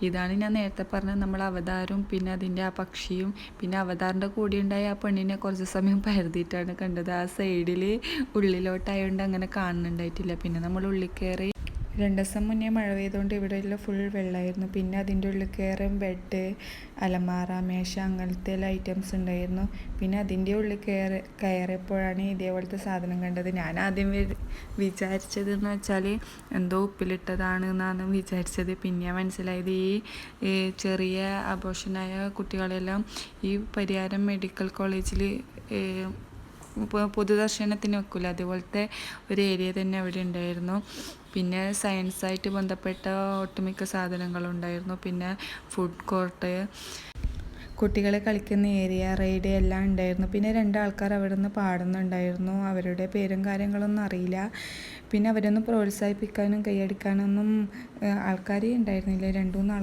ഇതാണ് ഞാൻ നേരത്തെ പറഞ്ഞ നമ്മൾ അവതാരും പിന്നെ അതിൻ്റെ ആ പക്ഷിയും പിന്നെ അവതാറിൻ്റെ കൂടെ ഉണ്ടായ ആ പെണ്ണിനെ കുറച്ച് സമയം പരതിയിട്ടാണ് കണ്ടത്. ആ സൈഡിൽ ഉള്ളിലോട്ടായതുകൊണ്ട് അങ്ങനെ കാണുന്നുണ്ടായിട്ടില്ല. പിന്നെ നമ്മൾ ഉള്ളിൽ കയറി. 2 ദിവസം മുന്നേ മഴ പെയ്തുകൊണ്ട് ഇവിടെയെല്ലാം ഫുൾ വെള്ളമായിരുന്നു. പിന്നെ അതിൻ്റെ ഉള്ളിൽ കയറി ബെഡ്, അലമാര, മേശ അങ്ങനത്തെ എല്ലാ ഐറ്റംസ് ഉണ്ടായിരുന്നു. പിന്നെ അതിൻ്റെ ഉള്ളിൽ കയറിയപ്പോഴാണ് ഇതേപോലത്തെ സാധനം കണ്ടത്. ഞാൻ ആദ്യം വിചാരിച്ചതെന്ന് വെച്ചാൽ എന്തോ ഉപ്പിലിട്ടതാണ് എന്നാണ് വിചാരിച്ചത്. പിന്നെ മനസ്സിലായത് ഈ ചെറിയ അബോർഷനായ കുട്ടികളെല്ലാം ഈ പരിയാരം മെഡിക്കൽ കോളേജിൽ പൊതുദർശനത്തിന് വെക്കില്ല, അതുപോലത്തെ ഒരു ഏരിയ തന്നെ അവിടെ ഉണ്ടായിരുന്നു. പിന്നെ സയൻസായിട്ട് ബന്ധപ്പെട്ട ഒട്ടുമിക്ക സാധനങ്ങളുണ്ടായിരുന്നു. പിന്നെ ഫുഡ് കോർട്ട്, കുട്ടികളെ കളിക്കുന്ന ഏരിയ, റൈഡ് എല്ലാം ഉണ്ടായിരുന്നു. പിന്നെ 2 ആൾക്കാർ അവിടെ നിന്ന് പാടുന്നുണ്ടായിരുന്നു. അവരുടെ പേരും കാര്യങ്ങളൊന്നും അറിയില്ല. പിന്നെ അവരൊന്നും പ്രോത്സാഹിപ്പിക്കാനും കൈയടിക്കാനൊന്നും ആൾക്കാർ ഉണ്ടായിരുന്നില്ല. 2-3